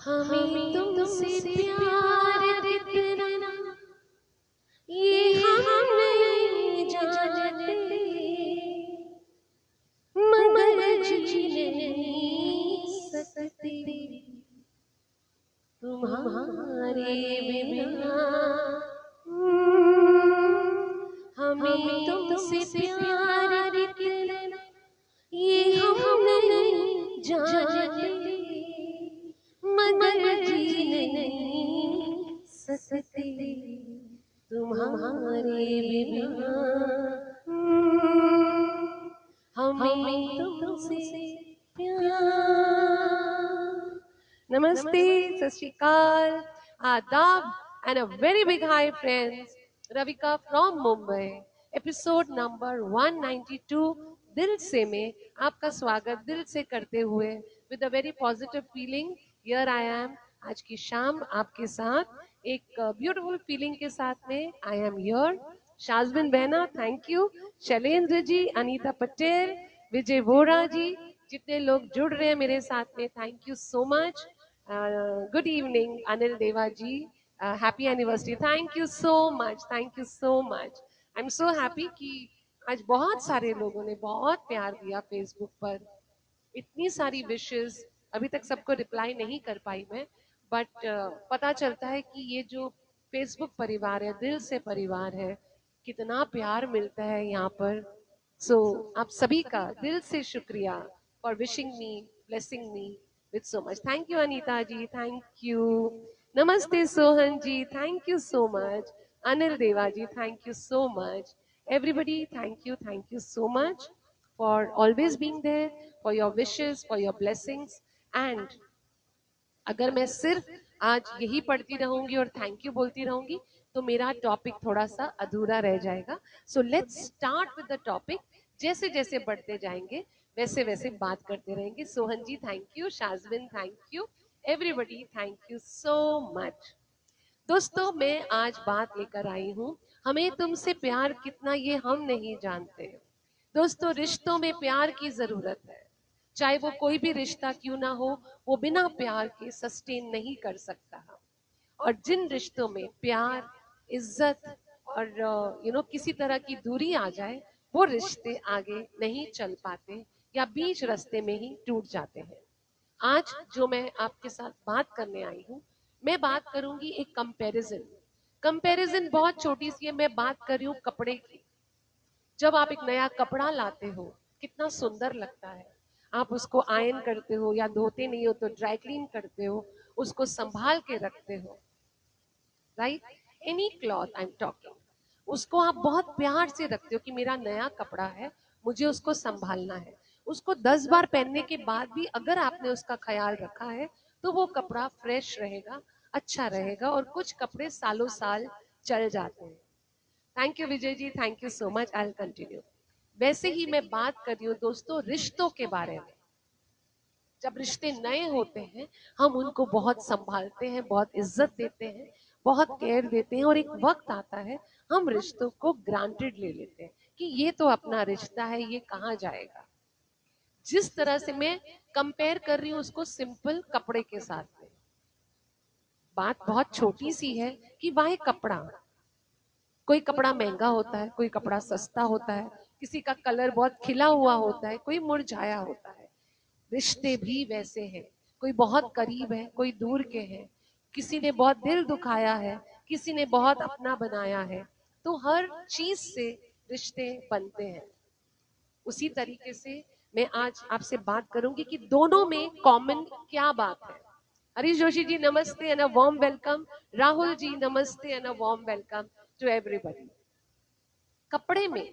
हमें तुमसे प्यार कितना ये हम नहीं जानते, मगर जी नहीं सकते तुम्हारे बिना। हमें तुमसे प्यार कितना ये हम नहीं जानते, मगर जी नहीं सकते तुम्हारे बिना। हमें तुमसे प्यार। नमस्ते, सत श्री अकाल, आदाब and a very big hi friends. Ravika from Mumbai. Episode number 192 दिल से में आपका स्वागत दिल से करते हुए with a very positive feeling here I M. आज की शाम आपके साथ एक ब्यूटीफुल फीलिंग के साथ में आई एम हियर। शाजबिन बहना थैंक यू, शैलेंद्र जी, अनीता पटेल, विजय वोरा जी, जितने लोग जुड़ रहे हैं मेरे साथ में thank you so much. Good evening Anil Deva ji, happy anniversary, thank you so much, thank you so much. I am so happy कि आज बहुत सारे लोगों ने बहुत प्यार दिया फेसबुक पर, इतनी सारी विशेस। अभी तक सबको रिप्लाई नहीं कर पाई मैं, बट पता चलता है कि ये जो फेसबुक परिवार है, दिल से परिवार है, कितना प्यार मिलता है यहाँ पर। सो आप सभी का दिल से शुक्रिया for wishing me, blessing me with so much. Thank you Anita ji, thank you. नमस्ते Sohan ji, thank you so much. Anil Deva ji, thank you so much. Everybody, thank you so much for always being there, for your wishes, for your blessings. And अगर मैं सिर्फ आज यही पढ़ती रहूंगी और thank you बोलती रहूंगी तो मेरा टॉपिक थोड़ा सा अधूरा रह जाएगा। So let's start with the topic. जैसे जैसे बढ़ते जाएंगे वैसे वैसे बात करते रहेंगे। Sohan ji thank you, Shajbin thank you, everybody thank you so much. दोस्तों मैं आज बात लेकर आई हूँ, हमें तुमसे प्यार कितना ये हम नहीं जानते। दोस्तों रिश्तों में प्यार की जरूरत है, चाहे वो कोई भी रिश्ता क्यों ना हो, वो बिना प्यार के सस्टेन नहीं कर सकता। और जिन रिश्तों में प्यार, इज्जत और किसी तरह की दूरी आ जाए, वो रिश्ते आगे नहीं चल पाते या बीच रास्ते में ही टूट जाते हैं। आज जो मैं आपके साथ बात करने आई हूँ, मैं बात करूंगी एक कंपैरिजन। कंपैरिजन बहुत छोटी सी है, मैं बात कर रही हूँ कपड़े की। जब आप एक नया कपड़ा लाते हो कितना सुंदर लगता है, आप उसको आयन करते हो या धोते नहीं हो तो ड्राई क्लीन करते हो, उसको संभाल के रखते हो, right? Any cloth I am talking, उसको आप बहुत प्यार से रखते हो कि मेरा नया कपड़ा है, मुझे उसको संभालना है। उसको 10 बार पहनने के बाद भी अगर आपने उसका ख्याल रखा है तो वो कपड़ा फ्रेश रहेगा, अच्छा रहेगा, और कुछ कपड़े सालों साल चल जाते हैं। Thank you Vijay ji, thank you so much, I will continue. वैसे ही मैं बात कर रही हूँ दोस्तों रिश्तों के बारे में। जब रिश्ते नए होते हैं हम उनको बहुत संभालते हैं, बहुत इज्जत देते हैं, बहुत केयर देते हैं, और एक वक्त आता है हम रिश्तों को ग्रांटेड ले लेते हैं कि ये तो अपना रिश्ता है, ये कहाँ जाएगा। जिस तरह से मैं कंपेयर कर रही हूँ उसको सिंपल कपड़े के साथ में, बात बहुत छोटी सी है कि वाह कपड़ा, कोई कपड़ा महंगा होता है, कोई कपड़ा सस्ता होता है, किसी का कलर बहुत खिला हुआ होता है, कोई मुरझाया होता है। रिश्ते भी वैसे हैं, कोई बहुत करीब है, कोई दूर के हैं, किसी ने बहुत दिल दुखाया है, किसी ने बहुत अपना बनाया है। तो हर चीज से रिश्ते बनते हैं। उसी तरीके से मैं आज आपसे बात करूंगी कि दोनों में कॉमन क्या बात है। हरीश जोशी जी नमस्ते and a warm welcome. Rahul ji नमस्ते and a warm welcome to everybody. कपड़े में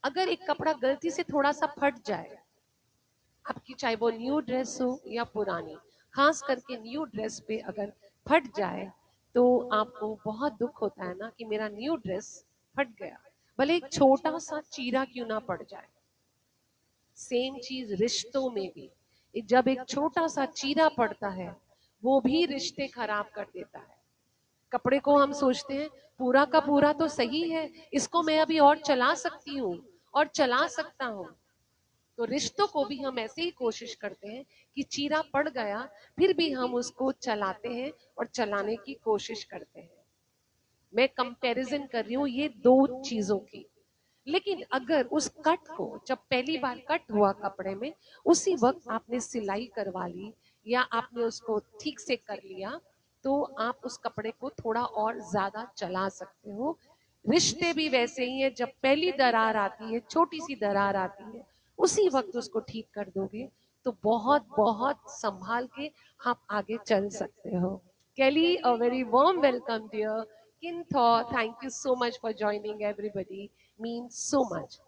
अगर एक कपड़ा गलती से थोड़ा सा फट जाए, आपकी चाहे वो न्यू ड्रेस हो या पुरानी, खास करके न्यू ड्रेस पे अगर फट जाए तो आपको बहुत दुख होता है ना कि मेरा न्यू ड्रेस फट गया, भले एक छोटा सा चीरा क्यों ना पड़ जाए। सेम चीज रिश्तों में भी, जब एक छोटा सा चीरा पड़ता है वो भी रिश्ते खराब कर देता है। कपड़े को हम सोचते हैं पूरा का पूरा तो सही है, इसको मैं अभी और चला सकती हूँ और चला सकता हूँ, तो रिश्तों को भी हम ऐसे ही कोशिश करते हैं कि चीरा पड़ गया फिर भी हम उसको चलाते हैं और चलाने की कोशिश करते हैं। मैं कंपैरिजन कर रही हूँ ये दो चीजों की। लेकिन अगर उस कट को जब पहली बार कट हुआ कपड़े में उसी वक्त आपने सिलाई करवा ली या आपने उसको ठीक से कर लिया तो आप उस कपड़े को थोड़ा और ज्यादा चला सकते हो। रिश्ते भी वैसे ही है, जब पहली दरार आती है, छोटी सी दरार आती है, उसी वक्त उसको ठीक कर दोगे तो बहुत बहुत संभाल के आप आगे चल सकते हो। Kelly, a very warm welcome dear Kintho, thank you so much for joining everybody, means so much.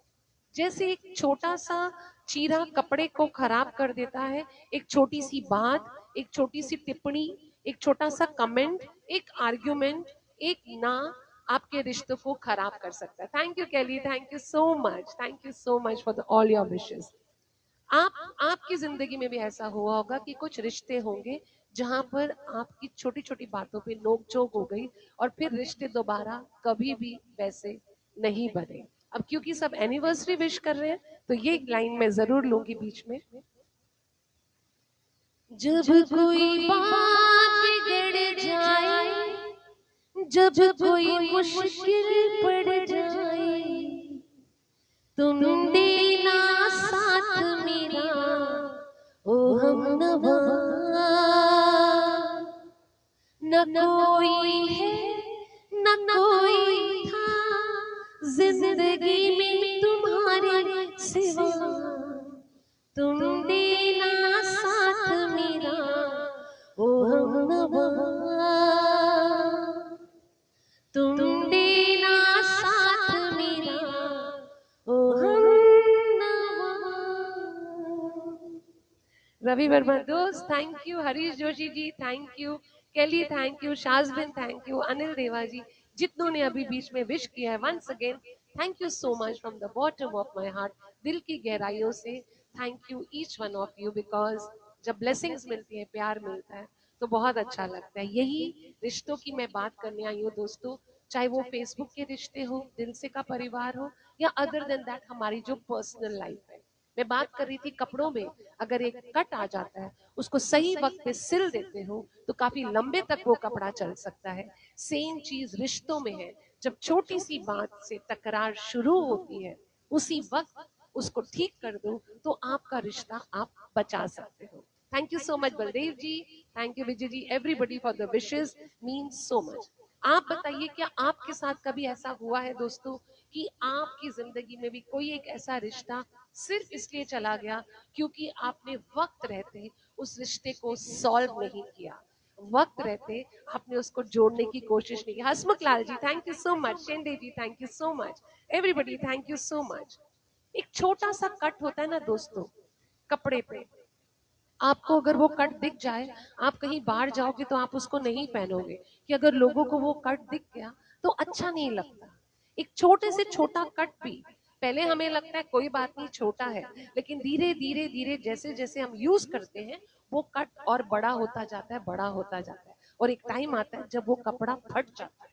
जैसे एक छोटा सा चीरा कपड़े को खराब कर देता है, एक छोटी सी बात, एक छोटी सी टिप्पणी, एक छोटा सा कमेंट, एक आर्ग्यूमेंट, एक ना आपके रिश्तों को खराब कर सकता है। Thank you Kelly, thank you so much, thank you so much for all your wishes. आपकी जिंदगी में भी ऐसा हुआ होगा कि कुछ रिश्ते होंगे जहां पर आपकी छोटी छोटी बातों पे नोक झोंक हो गई और फिर रिश्ते दोबारा कभी भी वैसे नहीं बने। अब क्योंकि सब एनिवर्सरी विश कर रहे हैं तो ये लाइन मैं जरूर लूंगी बीच में। जब कोई बात बिगड़ जाए, जब कोई मुश्किल पड़ जाए, तुम देना साथ मेरा ओ हम नवा। न कोई है न कोई था जिंदगी में तुम्हारे सिवा, तुम देना साथ मेरा ओ हम नवा, तुम देना साथ मेरा ओ हम नवा। रवि वर्मा दोस्त thank you, Harish Joshi ji thank you, Kelly thank you, Shajbin thank you, Anil Deva ji, जितनों ने अभी बीच में विश किया है once again thank you so much from the bottom of my heart, दिल की गहराइयों से thank you each one of you, because जब ब्लेसिंग्स मिलती है, प्यार मिलता है तो बहुत अच्छा लगता है। यही रिश्तों की मैं बात करने आई हूँ दोस्तों, चाहे वो फेसबुक के रिश्ते हो, दिल से का परिवार हो, या अदर देन दैट हमारी जो पर्सनल लाइफ है। मैं बात कर रही थी कपड़ों में, अगर एक कट आ जाता है उसको सही वक्त पे सिल देते हो तो काफी लंबे तक वो कपड़ा चल सकता है। सेम चीज रिश्तों में है, जब छोटी सी बात से तकरार शुरू होती है उसी वक्त उसको ठीक कर दो तो आपका रिश्ता आप बचा सकते हो। Thank you so much Baldev ji, thank you Vijay ji, everybody for the wishes, means so much. आप बताइए क्या आपके साथ कभी ऐसा हुआ है दोस्तों कि आपकी जिंदगी में भी कोई एक ऐसा रिश्ता सिर्फ इसलिए चला गया क्योंकि आपने वक्त रहते उस रिश्ते को सॉल्व नहीं किया, वक्त रहते आपने उसको जोड़ने की कोशिश नहीं की। Hasmukh Lal ji thank you so much, Shende ji thank you so much, everybody thank you so much. एक छोटा सा कट होता है ना दोस्तों कपड़े पे, आपको अगर वो कट दिख जाए, आप कहीं बाहर जाओगे तो आप उसको नहीं पहनोगे कि अगर लोगों को वो कट दिख गया तो अच्छा नहीं लगता। एक छोटे से छोटा कट भी पहले हमें लगता है कोई बात नहीं छोटा है, लेकिन धीरे धीरे धीरे जैसे जैसे हम यूज करते हैं वो कट और बड़ा होता जाता है, बड़ा होता जाता है, और एक टाइम आता है जब वो कपड़ा फट जाता है,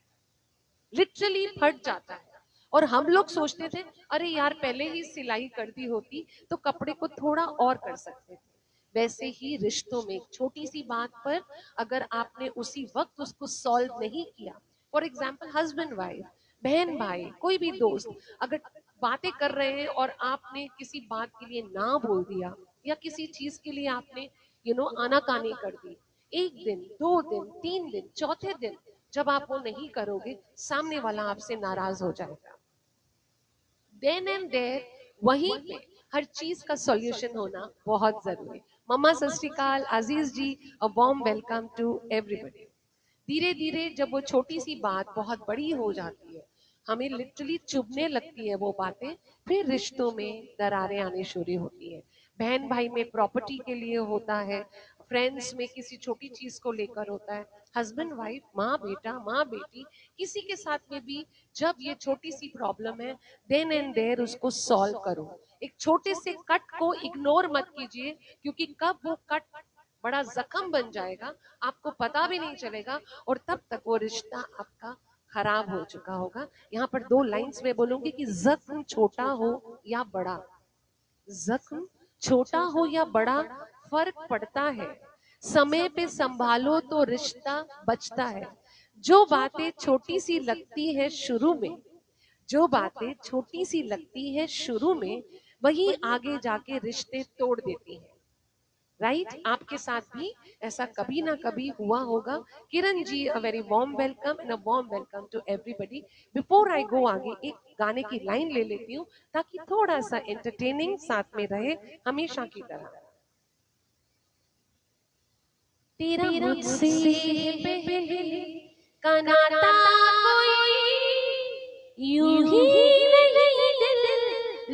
लिटरली फट जाता है। और हम लोग सोचते थे अरे यार पहले ही सिलाई कर दी होती तो कपड़े को थोड़ा और कर सकते थे। वैसे ही रिश्तों में एक छोटी सी बात पर अगर आपने उसी वक्त उसको सॉल्व नहीं किया, फॉर एग्जाम्पल हस्बैंड वाइफ, बहन भाई, कोई भी दोस्त अगर बातें कर रहे हैं और आपने किसी बात के लिए ना बोल दिया या किसी चीज के लिए आपने आनाकानी कर दी, एक दिन, दो दिन, तीन दिन, चौथे दिन जब आप वो नहीं करोगे सामने वाला आपसे नाराज हो जाएगा। देन एंड देयर वहीं पे हर चीज का सॉल्यूशन होना बहुत जरूरी है। मम्मा सत श्री अकाल, Aziz ji, a warm welcome to everybody. धीरे धीरे जब वो छोटी सी बात बहुत बड़ी हो जाती है, हमें लिटरली चुभने लगती है वो बातें, फिर रिश्तों में दरारें आनी शुरू होती है। बहन भाई में प्रॉपर्टी के लिए होता है, फ्रेंड्स में किसी छोटी चीज को लेकर होता है, हस्बैंड वाइफ, माँ बेटा, माँ बेटी, किसी के साथ में भी जब ये छोटी सी प्रॉब्लम है, देन एंड देयर उसको सॉल्व करो। एक छोटे से कट को इग्नोर मत कीजिए, क्योंकि कब वो कट बड़ा जख्म बन जाएगा आपको पता भी नहीं चलेगा, और तब तक वो रिश्ता आपका खराब हो चुका होगा। यहाँ पर दो लाइंस में बोलूंगी कि जख्म छोटा हो या बड़ा, जख्म छोटा हो या बड़ा फर्क पड़ता है, समय पे संभालो तो रिश्ता बचता है। जो बातें छोटी सी लगती है शुरू में, जो बातें छोटी सी लगती है शुरू में, वही आगे जाके रिश्ते तोड़ देती हैं। राइट? आपके साथ भी ऐसा कभी ना कभी हुआ होगा। Kiran ji, a very warm welcome and a warm welcome to everybody. Before I go आगे, एक गाने की लाइन ले लेती हूँ ताकि थोड़ा सा एंटरटेनिंग साथ में रहे हमेशा की तरह। तेरा मुझसे पहले का नाता कोई यूं ही नहीं दिल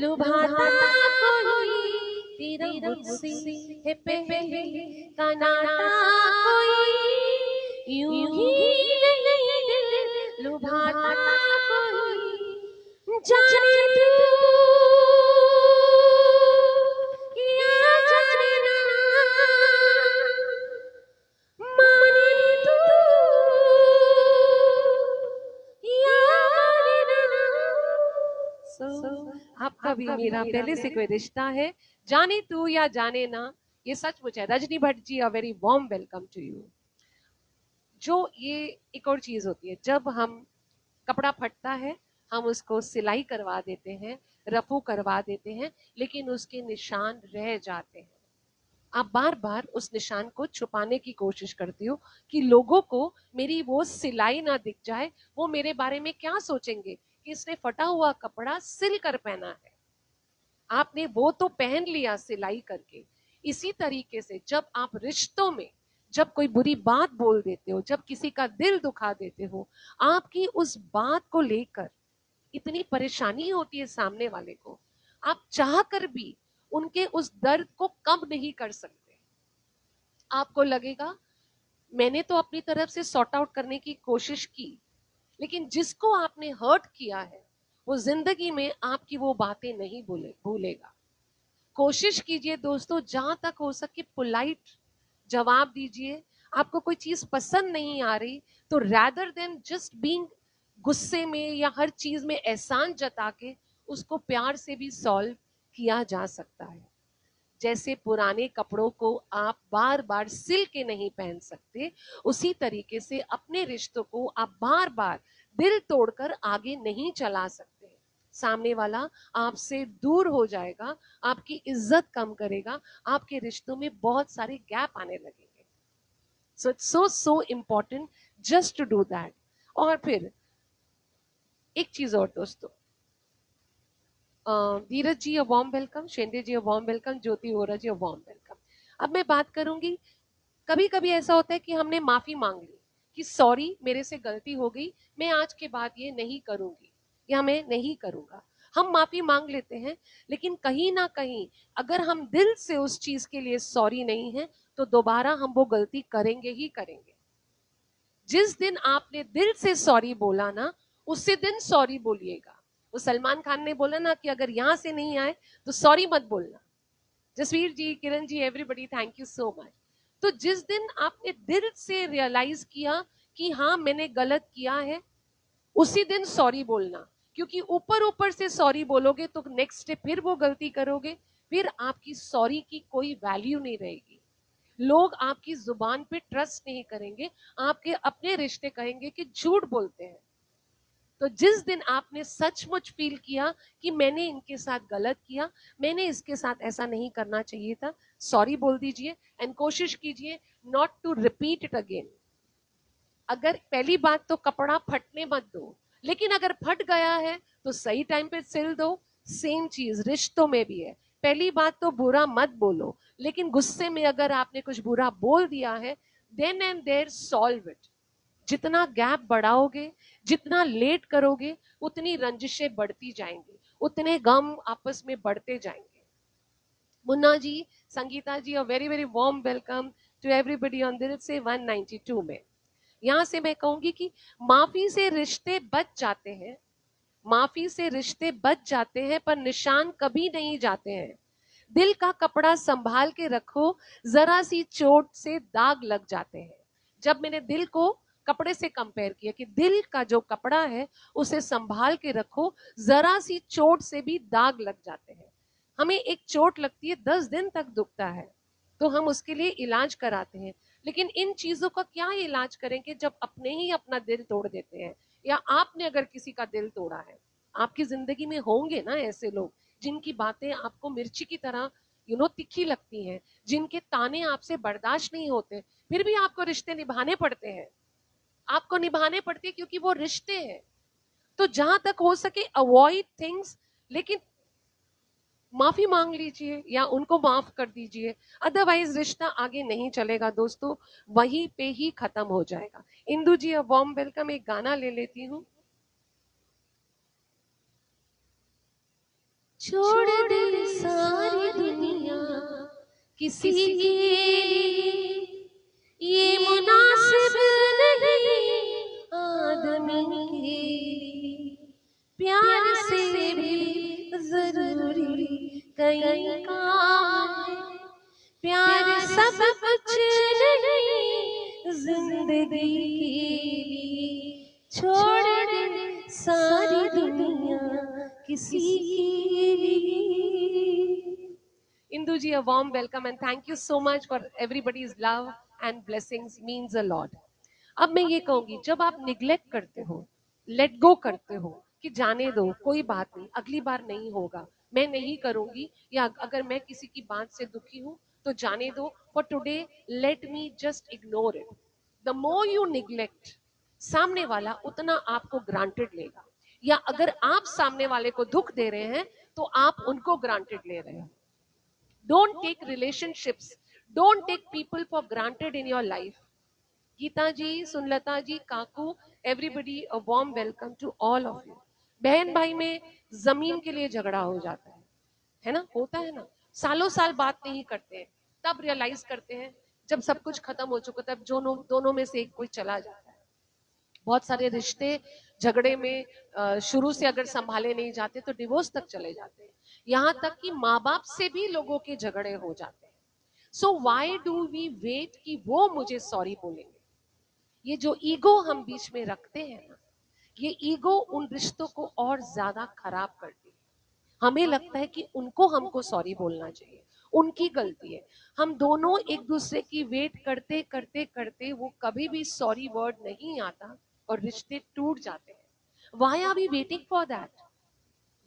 लुभाता कोई। तेरा मुझसे पहले का नाता कोई यूं ही नहीं दिल लुभाता कोई। जाने तू या जाने ना, माने तू या माने ना। आपका भी मेरा पहले से कोई रिश्ता है, जाने तू या जाने ना, ये सचमुच है। Rajni Bhatt ji, a very warm welcome to you. जो ये एक और चीज होती है, जब हम कपड़ा फटता है हम उसको सिलाई करवा देते हैं, रफू करवा देते हैं, लेकिन उसके निशान रह जाते हैं। आप बार बार उस निशान को छुपाने की कोशिश करती हो कि लोगों को मेरी वो सिलाई ना दिख जाए, वो मेरे बारे में क्या सोचेंगे कि इसने फटा हुआ कपड़ा सिल कर पहना है। आपने वो तो पहन लिया सिलाई करके। इसी तरीके से जब आप रिश्तों में जब कोई बुरी बात बोल देते हो, जब किसी का दिल दुखा देते हो, आपकी उस बात को लेकर इतनी परेशानी होती है सामने वाले को, आप चाह कर भी उनके उस दर्द को कम नहीं कर सकते। आपको लगेगा मैंने तो अपनी तरफ से सॉर्ट आउट करने की कोशिश की, लेकिन जिसको आपने हर्ट किया है वो जिंदगी में आपकी वो बातें नहीं भूलेगा। कोशिश कीजिए दोस्तों, जहां तक हो सके पोलाइट जवाब दीजिए। आपको कोई चीज पसंद नहीं आ रही तो रैदर देन जस्ट बीइंग गुस्से में या हर चीज में एहसान जता के, उसको प्यार से भी सॉल्व किया जा सकता है। जैसे पुराने कपड़ों को आप बार बार सिल के नहीं पहन सकते, उसी तरीके से अपने रिश्तों को आप बार बार दिल तोड़कर आगे नहीं चला सकते। सामने वाला आपसे दूर हो जाएगा, आपकी इज्जत कम करेगा, आपके रिश्तों में बहुत सारे गैप आने लगेंगे। So it's so important just to do that. और फिर एक चीज और दोस्तों, Dheeraj ji, a warm welcome. Shende ji, a warm welcome. Jyoti Vora ji, a warm welcome. अब मैं बात करूंगी, कभी कभी ऐसा होता है कि हमने माफी मांग ली कि सॉरी मेरे से गलती हो गई, मैं आज के बाद ये नहीं करूंगी या मैं नहीं करूंगा। हम माफी मांग लेते हैं, लेकिन कहीं ना कहीं अगर हम दिल से उस चीज के लिए सॉरी नहीं है तो दोबारा हम वो गलती करेंगे ही करेंगे। जिस दिन आपने दिल से सॉरी बोला ना, उसी दिन सॉरी बोलिएगा। वो सलमान खान ने बोला ना कि अगर यहां से नहीं आए तो सॉरी मत बोलना। Jasveer ji, Kiran ji, everybody, thank you so much. तो जिस दिन आपने दिल से रियलाइज किया कि हाँ मैंने गलत किया है, उसी दिन सॉरी बोलना। क्योंकि ऊपर ऊपर से सॉरी बोलोगे तो नेक्स्ट डे फिर वो गलती करोगे, फिर आपकी सॉरी की कोई वैल्यू नहीं रहेगी। लोग आपकी जुबान पे ट्रस्ट नहीं करेंगे, आपके अपने रिश्ते कहेंगे कि झूठ बोलते हैं। तो जिस दिन आपने सचमुच फील किया कि मैंने इनके साथ गलत किया, मैंने इसके साथ ऐसा नहीं करना चाहिए था, सॉरी बोल दीजिए एंड कोशिश कीजिए not to repeat it again. अगर पहली बात तो कपड़ा फटने मत दो, लेकिन अगर फट गया है तो सही टाइम पे सिल दो। सेम चीज रिश्तों में भी है। पहली बात तो बुरा मत बोलो, लेकिन गुस्से में अगर आपने कुछ बुरा बोल दिया है, then and there solve it. जितना गैप बढ़ाओगे, जितना लेट करोगे, उतनी रंजिशें बढ़ती जाएंगी, उतने गम आपस में बढ़ते जाएंगे। Munna ji, Sangeeta ji, a very very warm welcome to everybody on दिल से 192 में। यहां से मैं कहूंगी कि माफी से रिश्ते बच जाते हैं, माफी से रिश्ते बच जाते हैं, पर निशान कभी नहीं जाते हैं। दिल का कपड़ा संभाल के रखो, जरा सी चोट से दाग लग जाते हैं। जब मैंने दिल को कपड़े से कंपेयर किया कि दिल का जो कपड़ा है उसे संभाल के रखो, जरा सी चोट से भी दाग लग जाते हैं। हमें एक चोट लगती है 10 दिन तक दुखता है, तो हम उसके लिए इलाज कराते हैं। लेकिन इन चीजों का क्या इलाज करेंगे जब अपने ही अपना दिल तोड़ देते हैं, या आपने अगर किसी का दिल तोड़ा है। आपकी जिंदगी में होंगे ना ऐसे लोग जिनकी बातें आपको मिर्ची की तरह तिखी लगती हैं, जिनके ताने आपसे बर्दाश्त नहीं होते, फिर भी आपको रिश्ते निभाने पड़ते हैं। आपको निभाने पड़ते हैं क्योंकि वो रिश्ते हैं। तो जहां तक हो सके अवॉइड थिंग्स, लेकिन माफी मांग लीजिए या उनको माफ कर दीजिए, अदरवाइज रिश्ता आगे नहीं चलेगा दोस्तों, वहीं पे ही खत्म हो जाएगा। इंदु जी, अ वार्म वेलकम। एक गाना ले लेती हूँ। छोड़ दे सारी दुनिया किसी के लिए, ये मुनासिब नहीं आदमी के लिए, प्यार से भी जरूरी कई काम है, प्यार सब कुछ नहीं जिंदगी के लिए, छोड़ दे सारी दुनिया किसी के लिए। Indu ji, a warm welcome and thank you so much for everybody's love and blessings, means a lot. अब मैं ये कहूंगी, जब आप निग्लेक्ट करते हो, लेट गो करते हो कि जाने दो, कोई बात नहीं, अगली बार नहीं होगा, मैं नहीं करूंगी, या अगर मैं किसी की बात से दुखी हूं तो जाने दो, for today let me just ignore it. The more you neglect, सामने वाला उतना आपको ग्रांटेड लेगा, या अगर आप सामने वाले को दुख दे रहे हैं तो आप उनको ग्रांटेड ले रहे हो। Don't take relationships, don't take people for granted in your life. Gita ji, Sunlata ji, Kaku, everybody a warm welcome to all of you. बहन भाई में जमीन के लिए झगड़ा हो जाता है ना, होता है ना, सालों साल बात नहीं करते हैं, तब रियलाइज करते हैं जब सब कुछ खत्म हो चुका, तब दोनों में से एक कोई चला जाता है। बहुत सारे रिश्ते झगड़े में शुरू से अगर संभाले नहीं जाते तो डिवोर्स तक चले जाते हैं, यहाँ तक कि माँ बाप से भी लोगों के झगड़े हो जाते हैं। सो वाई डू वी वेट कि वो मुझे सॉरी बोलेंगे? ये जो ईगो हम बीच में रखते हैं ना, ये ईगो उन रिश्तों को और ज्यादा खराब करती है। हमें लगता है कि उनको हमको सॉरी बोलना चाहिए, उनकी गलती है। हम दोनों एक दूसरे की वेट करते करते करते वो कभी भी सॉरी वर्ड नहीं आता और रिश्ते टूट जाते हैं। Why are we waiting for that?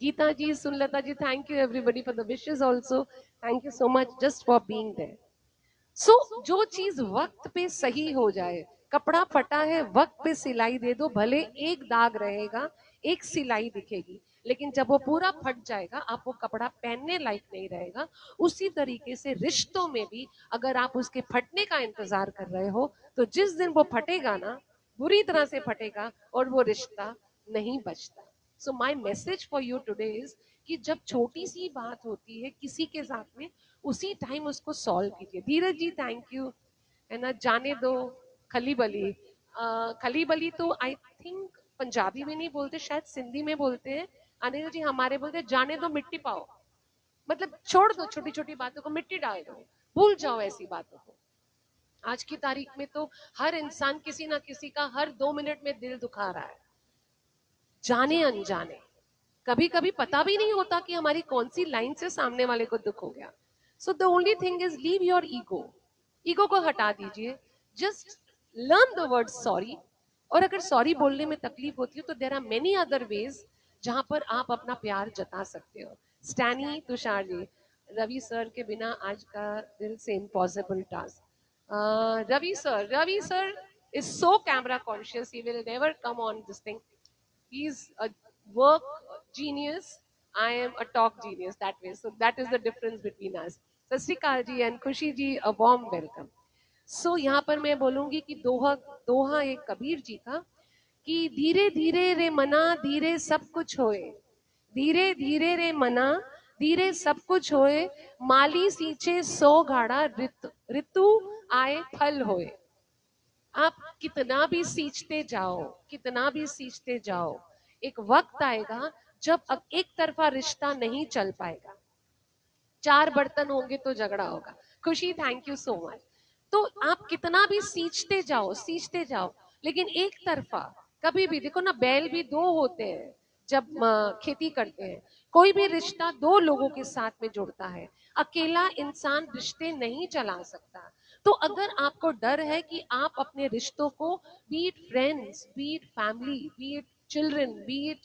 Geeta ji, Sunlata ji, thank you everybody for the wishes also, thank you so much just for being there. So जो चीज वक्त पे सही हो जाए, कपड़ा फटा है वक्त पे सिलाई दे दो, भले एक दाग रहेगा, एक सिलाई दिखेगी, लेकिन जब वो पूरा फट जाएगा आप वो कपड़ा पहनने लायक नहीं रहेगा। उसी तरीके से रिश्तों में भी अगर आप उसके फटने का इंतजार कर रहे हो तो जिस दिन वो फटेगा ना, बुरी तरह से फटेगा और वो रिश्ता नहीं बचता। So my message for you today is कि जब छोटी सी बात होती है किसी के साथ में, उसी टाइम उसको सॉल्व कीजिए। धीरज जी, थैंक यू, है ना। जाने दो खली बली, खली बली तो आई थिंक पंजाबी में नहीं बोलते, शायद सिंधी में बोलते हैं। अनिल जी हमारे बोलते हैं जाने दो मिट्टी पाओ, मतलब छोड़ दो छोटी छोटी बातों को, मिट्टी डाल दो, भूल जाओ ऐसी बातों को। आज की तारीख में तो हर इंसान किसी ना किसी का हर 2 मिनट में दिल दुखा रहा है, जाने अनजाने। कभी कभी पता भी नहीं होता कि हमारी कौन सी लाइन से सामने वाले को दुख हो गया। So the only thing is leave your ego, ego को हटा दीजिए, just learn the word sorry. और अगर सॉरी बोलने में तकलीफ होती है तो there are many other ways जहां पर आप अपना प्यार जता सकते हो। स्टैनी, तुषार जी, रवि सर के बिना आज का दिल से impossible task. Ravi sir is so camera conscious, he will never come on this thing. He's a work genius, I am a talk genius, that way, so that is the difference between us. सत श्री अकाल जी and खुशी जी, a warm welcome. सो यहाँ पर मैं बोलूंगी कि दोहा दोहा एक कबीर जी का, कि धीरे धीरे रे मना धीरे सब कुछ होए, धीरे धीरे रे मना धीरे सब कुछ होए, माली सींचे सो घाड़ा ऋतु आए फल होए। आप कितना भी सींचते जाओ, कितना भी सींचते जाओ, एक वक्त आएगा जब अब एक तरफा रिश्ता नहीं चल पाएगा, 4 बर्तन होंगे तो झगड़ा होगा। खुशी, थैंक यू सो मच। तो आप कितना भी सींचते जाओ सींचते जाओ, लेकिन एक तरफा कभी भी, देखो ना, बैल भी 2 होते हैं, जब खेती करते हैं। कोई भी रिश्ता दो लोगों के साथ में जुड़ता है, अकेला इंसान रिश्ते नहीं चला सकता। तो अगर आपको डर है कि आप अपने रिश्तों को, B it friends, B it family, B it children, B it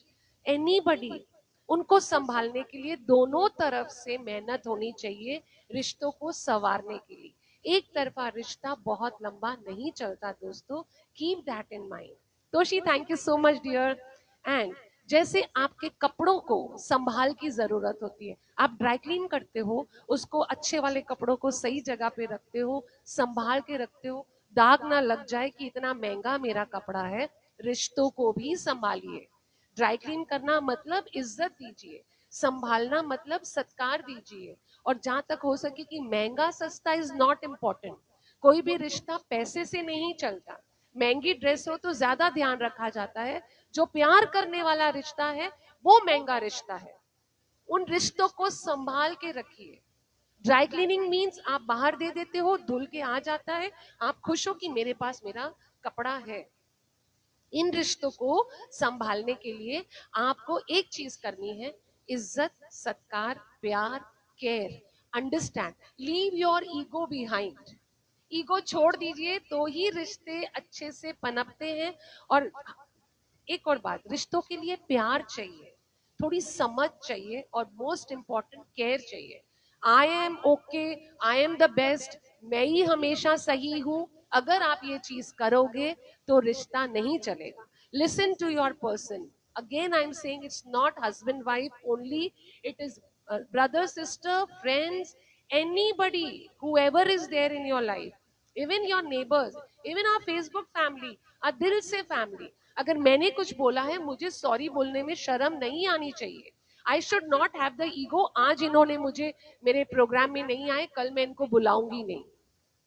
anybody, उनको संभालने के लिए दोनों तरफ से मेहनत होनी चाहिए रिश्तों को संवारने के लिए। एक तरफा रिश्ता बहुत लंबा नहीं चलता दोस्तों, keep that in mind. Toshi, thank you so much dear. And जैसे आपके कपड़ों को संभाल की जरूरत होती है, आप ड्राई क्लीन करते हो, उसको अच्छे वाले कपड़ों को सही जगह पे रखते हो, संभाल के रखते हो, दाग ना लग जाए कि इतना महंगा मेरा कपड़ा है। रिश्तों को भी संभालिए। ड्राई क्लीन करना मतलब इज्जत दीजिए, संभालना मतलब सत्कार दीजिए। और जहां तक हो सके कि महंगा सस्ता इज नॉट इम्पोर्टेंट। कोई भी रिश्ता पैसे से नहीं चलता। महंगी ड्रेस हो तो ज्यादा ध्यान रखा जाता है, जो प्यार करने वाला रिश्ता है वो महंगा रिश्ता है। उन रिश्तों को संभाल के रखिए। ड्राई क्लीनिंग मीन्स आप बाहर दे देते हो, धुल के आ जाता है, आप खुश हो कि मेरे पास मेरा कपड़ा है। इन रिश्तों को संभालने के लिए आपको एक चीज करनी है, इज्जत, सत्कार, प्यार, care, understand, leave your ego behind. Ego छोड़ दीजिए तो ही रिश्ते अच्छे से पनपते हैं। और एक और बात, रिश्तों के लिए प्यार चाहिए, थोड़ी समझ चाहिए, और मोस्ट इंपॉर्टेंट केयर चाहिए। I am okay, I am the best, मैं ही हमेशा सही हूं, अगर आप ये चीज करोगे तो रिश्ता नहीं चलेगा। Listen to your person. Again I am saying, it's not husband wife only, it is brother sister, friends, anybody, whoever is there in your life, even your neighbors, even our Facebook family, our दिल से family। अगर मैंने कुछ बोला है, मुझे sorry बोलने में शर्म नहीं आनी चाहिए। I should not have the ego, आज इन्होंने मुझे मेरे प्रोग्राम में नहीं आए, कल मैं इनको बुलाऊंगी नहीं।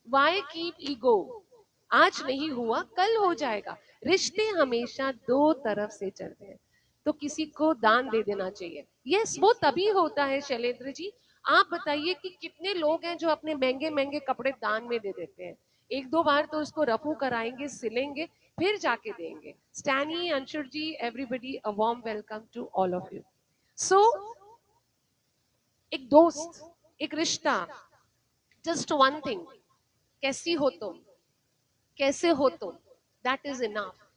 Why keep ego? आज नहीं हुआ कल हो जाएगा। रिश्ते हमेशा दो तरफ से चलते हैं, तो किसी को दान दे देना चाहिए। यस, वो तभी होता है शैलेंद्र जी। आप बताइए कि कितने लोग हैं जो अपने महंगे महंगे कपड़े दान में दे देते हैं। एक दो बार तो उसको रफू कराएंगे, सिलेंगे, फिर जाके देंगे। Stanny, Anshur ji, everybody, a warm welcome to all of you. So एक दोस्त, एक रिश्ता, जस्ट वन थिंग, कैसी हो तुम, कैसे हो तुम, दैट इज इनफ।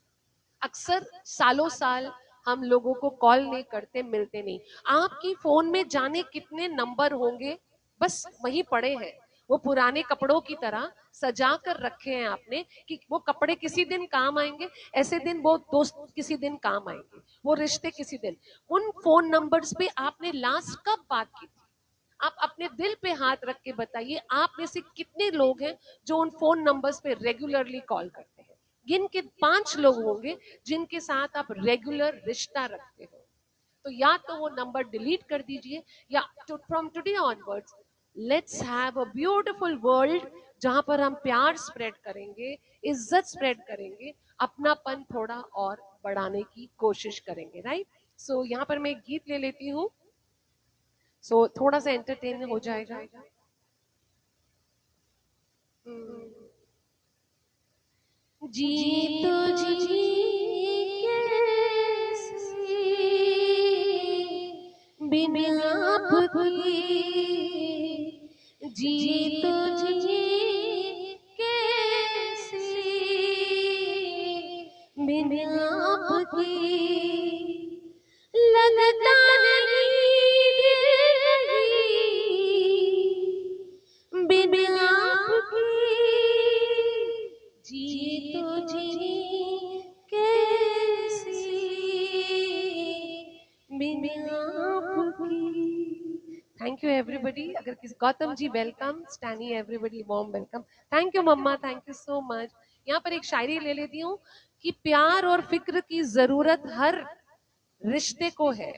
अक्सर सालों साल हम लोगों को कॉल नहीं करते, मिलते नहीं। आपकी फोन में जाने कितने नंबर होंगे, बस वही पड़े हैं, वो पुराने कपड़ों की तरह सजा कर रखे हैं आपने, कि वो कपड़े किसी दिन काम आएंगे, ऐसे दिन वो दोस्त किसी दिन काम आएंगे, वो रिश्ते किसी दिन। उन फोन नंबर्स पे आपने लास्ट कब बात की थी? आप अपने दिल पे हाथ रख के बताइए, आप में से कितने लोग हैं जो उन फोन नंबर्स पे रेगुलरली कॉल करते हैं? गिन के 5 लोग होंगे जिनके साथ आप रेगुलर रिश्ता रखते हो। तो या तो वो नंबर डिलीट कर दीजिए, या from today onwards let's have a beautiful world, जहां पर हम प्यार स्प्रेड करेंगे, इज्जत स्प्रेड करेंगे, अपनापन थोड़ा और बढ़ाने की कोशिश करेंगे। राइट? सो यहाँ पर मैं एक गीत ले लेती हूँ, सो थोड़ा सा एंटरटेन हो जाएगा। जी तो जी कैसे बिन आपकी, जी तो जी कैसे बिन आपकी, लगता नहीं दिल नहीं बिन आपकी, जी तो जी कैसे बिन आपकी। Thank you everybody. अगर किसी, Gautam ji welcome, Stanny everybody warm welcome. Thank you mamma, thank you so much. यहाँ पर एक शायरी ले लेती हूँ कि प्यार और फिक्र की जरूरत हर रिश्ते को है,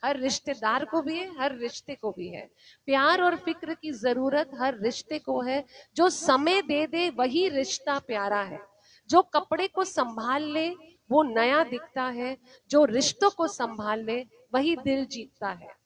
हर रिश्तेदार को भी है, हर रिश्ते को भी है। प्यार और फिक्र की जरूरत हर रिश्ते को है, जो समय दे दे वही रिश्ता प्यारा है। जो कपड़े को संभाल ले वो नया दिखता है, जो रिश्तों को संभाल ले वही दिल जीतता है।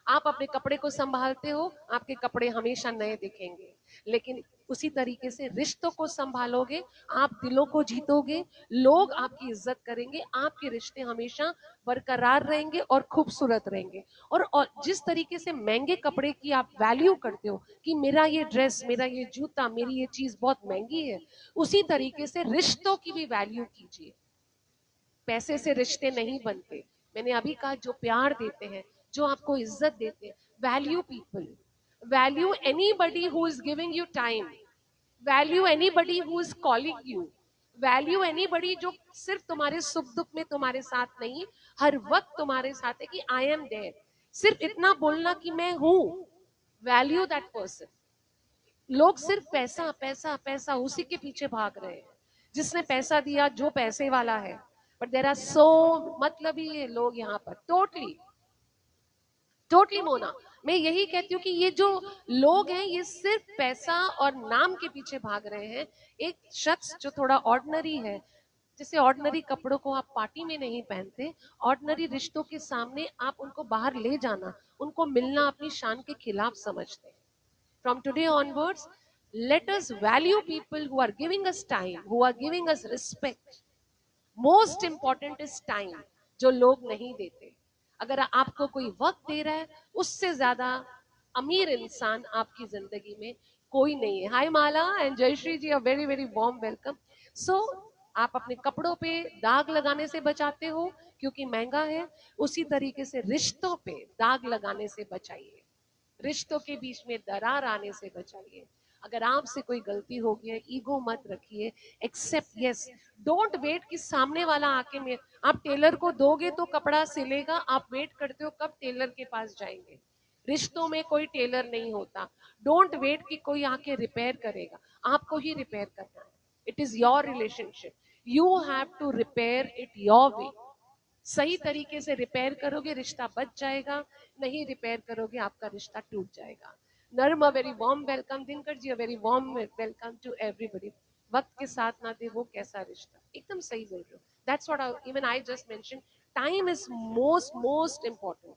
आप अपने कपड़े को संभालते हो, आपके कपड़े हमेशा नए दिखेंगे, लेकिन उसी तरीके से रिश्तों को संभालोगे, आप दिलों को जीतोगे, लोग आपकी इज्जत करेंगे, आपके रिश्ते हमेशा बरकरार रहेंगे और खूबसूरत रहेंगे। और जिस तरीके से महंगे कपड़े की आप वैल्यू करते हो कि मेरा ये ड्रेस, मेरा ये जूता, मेरी ये चीज बहुत महंगी है, उसी तरीके से रिश्तों की भी वैल्यू कीजिए। पैसे से रिश्ते नहीं बनते। मैंने अभी कहा, जो प्यार देते हैं, जो आपको इज्जत देते हैं, value people, value anybody who is giving you time, value anybody who is calling you, value anybody जो सिर्फ तुम्हारे सुख दुख में तुम्हारे साथ नहीं, हर वक्त तुम्हारे साथ है कि आई एम देयर। सिर्फ इतना बोलना कि मैं हूं, वैल्यू दैट पर्सन। लोग सिर्फ पैसा पैसा पैसा उसी के पीछे भाग रहे हैं, जिसने पैसा दिया, जो पैसे वाला है। बट देर आर सो मतलबी लोग यहाँ पर, टोटली टोटली मोना। मैं यही कहती हूँ कि ये जो लोग हैं, ये सिर्फ पैसा और नाम के पीछे भाग रहे हैं। एक शख्स जो थोड़ा ऑर्डिनरी है, जैसे ऑर्डिनरी कपड़ों को आप पार्टी में नहीं पहनते, ऑर्डिनरी रिश्तों के सामने आप उनको बाहर ले जाना, उनको मिलना अपनी शान के खिलाफ समझते हैं। From today onwards, let us value people who are giving us time, who are giving us respect. Most important is time, जो लोग नहीं देते। अगर आपको कोई वक्त दे रहा है, उससे ज्यादा अमीर इंसान आपकी जिंदगी में कोई नहीं है। Hi Mala and Jayshree ji, a very very warm welcome. So आप अपने कपड़ों पे दाग लगाने से बचाते हो क्योंकि महंगा है, उसी तरीके से रिश्तों पे दाग लगाने से बचाइए, रिश्तों के बीच में दरार आने से बचाइए। अगर आपसे कोई गलती हो गई है, ईगो मत रखिए, एक्सेप्ट, यस, डोंट वेट कि सामने वाला आके में, आप टेलर को दोगे तो कपड़ा सिलेगा, आप वेट करते हो कब टेलर के पास जाएंगे। रिश्तों में कोई टेलर नहीं होता। डोंट वेट कि कोई आके रिपेयर करेगा, आपको ही रिपेयर करना है। It is your relationship, you have to repair it your way. सही तरीके से रिपेयर करोगे, रिश्ता बच जाएगा, नहीं रिपेयर करोगे, आपका रिश्ता टूट जाएगा। नर्म, a very warm welcome. Dinkar ji, a very warm welcome to everybody. वक्त के साथ ना दे वो कैसा रिश्ता, एकदम सही बोल रहे हो। That's what even I just mention, time is most most important.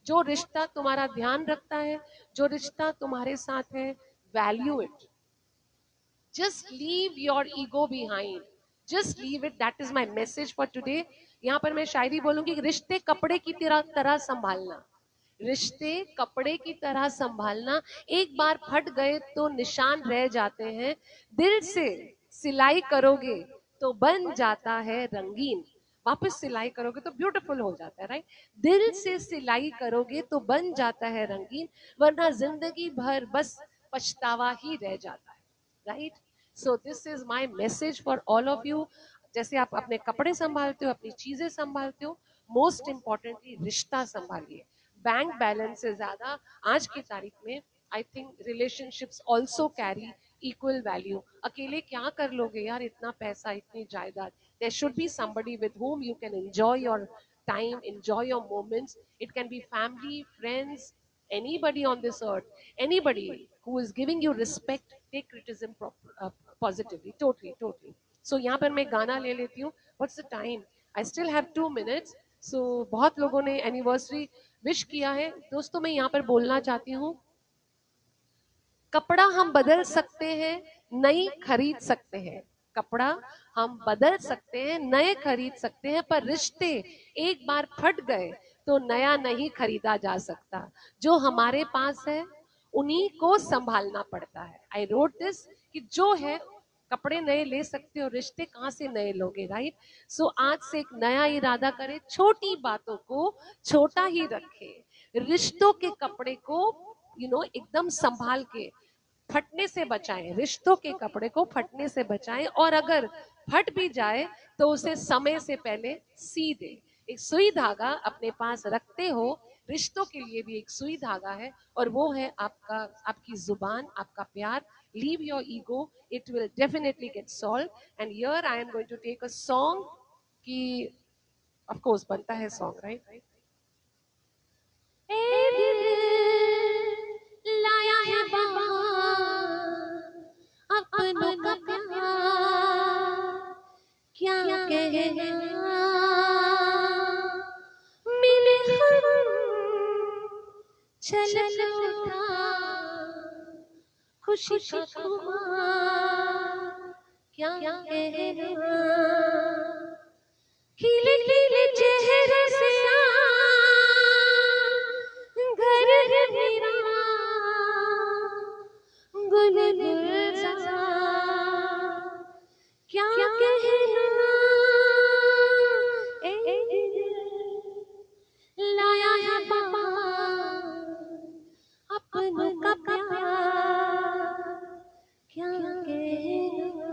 जो रिश्ता तुम्हारा ध्यान रखता है, जो रिश्ता तुम्हारे साथ है, value it. Just leave your ego behind. Just leave it. That is my message for today. यहाँ पर मैं शायरी बोलूंगी, रिश्ते कपड़े की तरह तरह संभालना, रिश्ते कपड़े की तरह संभालना। एक बार फट गए तो निशान रह जाते हैं, दिल से सिलाई करोगे तो बन जाता है रंगीन। वापस सिलाई करोगे तो ब्यूटीफुल हो जाता है, राइट। दिल से सिलाई करोगे तो बन जाता है रंगीन, वरना जिंदगी भर बस पछतावा ही रह जाता है, right. So this is my message for all of you. जैसे आप अपने कपड़े संभालते हो, अपनी चीजें संभालते हो, मोस्ट इंपॉर्टेंटली रिश्ता संभालिए। बैंक बैलेंस से ज्यादा आज की तारीख में I think relationships also carry equal value. अकेले क्या कर लोगे यार, इतना पैसा, इतनी जायदाद। There should be somebody with whom you can enjoy your time, enjoy your moments. It can be family, friends, anybody on this earth, anybody who is giving you respect, take criticism positively, totally totally. So यहाँ पर मैं गाना ले लेती हूँ। What's the time? I still have 2 minutes. So बहुत लोगों ने एनिवर्सरी विश किया है। दोस्तों मैं यहाँ पर बोलना चाहती हूँ, कपड़ा हम बदल सकते हैं, नई खरीद सकते हैं। कपड़ा हम बदल सकते हैं, नए खरीद सकते हैं, पर रिश्ते एक बार फट गए तो नया नहीं खरीदा जा सकता। जो हमारे पास है उन्हीं को संभालना पड़ता है। आई रोट दिस कि जो है, कपड़े नए ले सकते हो, रिश्ते कहाँ से नए लोगे, राइट। सो आज से एक नया इरादा करें, छोटी बातों को छोटा ही रखें, रिश्तों के कपड़े को एकदम संभाल के फटने से बचाएं, रिश्तों के कपड़े को फटने से बचाएं। और अगर फट भी जाए तो उसे समय से पहले सी दे। एक सुई धागा अपने पास रखते हो, रिश्तों के लिए भी एक सुई धागा है, और वो है आपका, आपकी जुबान, आपका प्यार। Leave your ego, it will definitely get solve. And here I am going to take a song कि ऑफ कोर्स बनता है सॉन्ग, राइट। लाया है अपनों का प्यार, क्या कहना, मिले हम चल उठा खुशी का खुमार क्या कहना, खिले खिले चेहरे से घर है मेरा गुल गुलजार क्या कहना, लाया है बाहर अपनों का प्यार क्या कहना।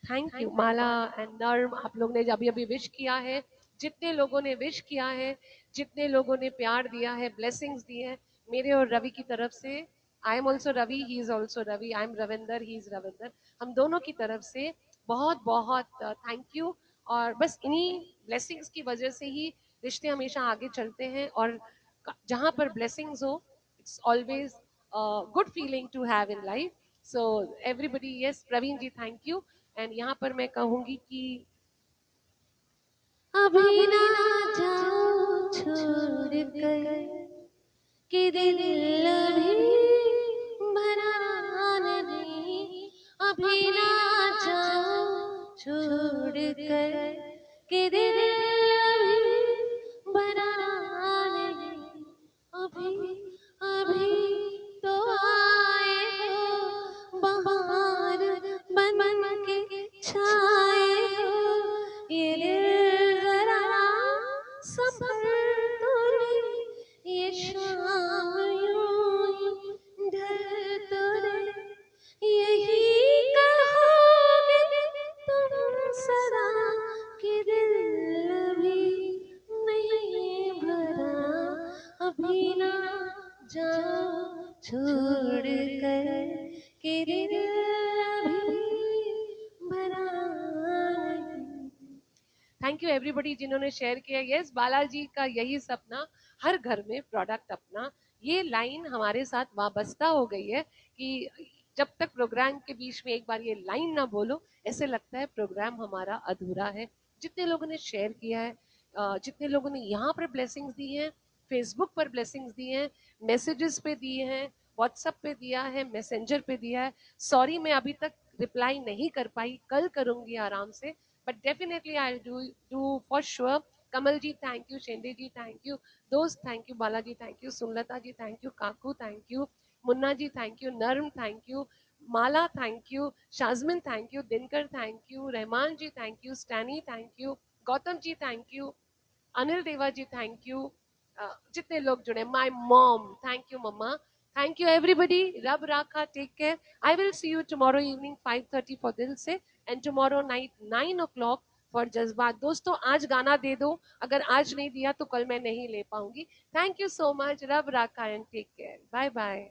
थैंक यू माला एंड नर्म, आप लोग ने अभी अभी विश किया है, जितने लोगों ने विश किया है, जितने लोगों ने प्यार दिया है, ब्लेसिंग्स दी है मेरे और रवि की तरफ से। I am also Ravi, he is also Ravi, I am Ravinder, he is Ravinder, हम दोनों की तरफ से बहुत बहुत थैंक यू। और बस इन्हीं ब्लेसिंग्स की वजह से ही रिश्ते हमेशा आगे चलते हैं, और जहाँ पर ब्लेसिंग्स हो it's always good feeling to have in life. So everybody, yes Praveen ji thank you. And यहाँ पर मैं कहूंगी कि अभी ना जाओ छोड़ कर कि दिल अभी भरा नहीं, अभी ना जाओ छोड़ कर कि दिल अभी भरा नहीं, अभी अभी तो आए हो बहार बन बन के छाए हो, ये दिल जरा संभल तो ले, ये शाम यूं ही ढल तो ले, यही कहोगे तुम सदा कि दिल अभी नहीं भरा, अभी ना जाओ छोड़ कर कि दिल अभी भरा नहीं। थैंक यू एवरीबॉडी जिन्होंने शेयर किया। यस, बालाजी का यही सपना, हर घर में प्रोडक्ट अपना, ये लाइन हमारे साथ वाबस्ता हो गई है कि जब तक प्रोग्राम के बीच में एक बार ये लाइन ना बोलो ऐसे लगता है प्रोग्राम हमारा अधूरा है। जितने लोगों ने शेयर किया है, जितने लोगों ने यहाँ पर ब्लेसिंग्स दी हैं, फेसबुक पर ब्लेसिंग्स दी हैं, मैसेजेस पे दिए हैं, व्हाट्सएप पे दिया है, मैसेंजर पे दिया है, सॉरी मैं अभी तक रिप्लाई नहीं कर पाई, कल करूंगी आराम से, but definitely I'll do for sure. Kamal ji, thank you. Shende ji, thank you. Dost, thank you. Balaji, thank you. Sunlata ji, thank you. Kaku, thank you. Munna ji, thank you. Narm, thank you. Mala, thank you. Shazmin, thank you. Dinkar, thank you. Rahman ji, thank you. Stani, thank you. Gautam ji, thank you. Anil Deva ji, thank you. जितने लोग जुड़े, my mom, thank you mama, thank you everybody. Rab Rakha, take care. I will see you tomorrow evening 5:30 for Dil Se, and tomorrow night 9 o'clock for जज्बात। दोस्तों आज गाना दे दो, अगर आज नहीं दिया तो कल मैं नहीं ले पाऊंगी। थैंक यू सो मच, रब राखा and take care, bye bye.